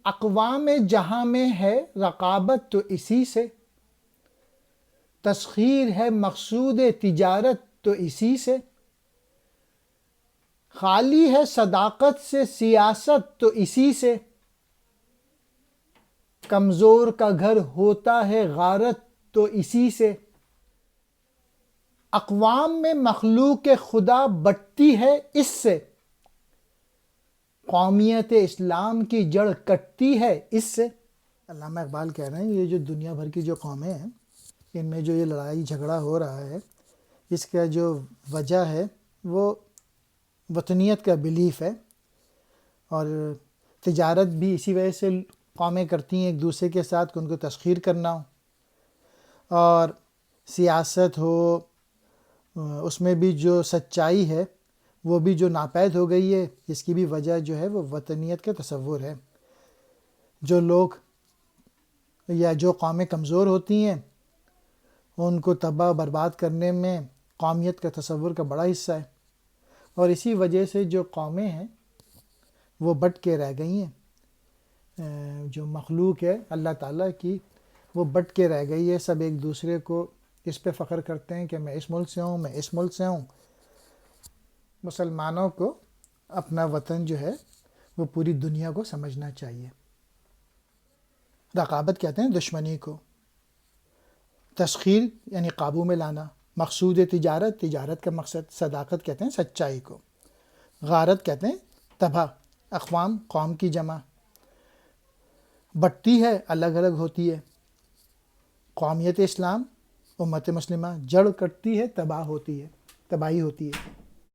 اقوام جہاں میں ہے رقابت تو اسی سے، تسخیر ہے مقصود تجارت تو اسی سے، خالی ہے صداقت سے سیاست تو اسی سے، کمزور کا گھر ہوتا ہے غارت تو اسی سے، اقوام میں مخلوق خدا بٹتی ہے اس سے، قومیت اسلام کی جڑ کٹتی ہے اس سے۔ علامہ اقبال کہہ رہے ہیں یہ جو دنیا بھر کی جو قومیں ہیں ان میں جو یہ لڑائی جھگڑا ہو رہا ہے اس کا جو وجہ ہے وہ وطنیت کا بلیف ہے، اور تجارت بھی اسی وجہ سے قومیں کرتی ہیں ایک دوسرے کے ساتھ کہ ان کو تسخیر کرنا ہو، اور سیاست ہو اس میں بھی جو سچائی ہے وہ بھی جو ناپید ہو گئی ہے، اس کی بھی وجہ جو ہے وہ وطنیت کا تصور ہے۔ جو لوگ یا جو قومیں کمزور ہوتی ہیں ان کو تباہ برباد کرنے میں قومیت کا تصور کا بڑا حصہ ہے، اور اسی وجہ سے جو قومیں ہیں وہ بٹ کے رہ گئی ہیں، جو مخلوق ہے اللہ تعالیٰ کی وہ بٹ کے رہ گئی ہے، سب ایک دوسرے کو اس پہ فخر کرتے ہیں کہ میں اس ملک سے ہوں، میں اس ملک سے ہوں۔ مسلمانوں کو اپنا وطن جو ہے وہ پوری دنیا کو سمجھنا چاہیے۔ رقابت کہتے ہیں دشمنی کو، تسخیر یعنی قابو میں لانا، مقصود تجارت، تجارت کا مقصد، صداقت کہتے ہیں سچائی کو، غارت کہتے ہیں تباہ، اقوام قوم کی جمع، بٹتی ہے الگ الگ ہوتی ہے، قومیت اسلام امت مسلمہ، جڑ کٹتی ہے تباہ ہوتی ہے، تباہی ہوتی ہے۔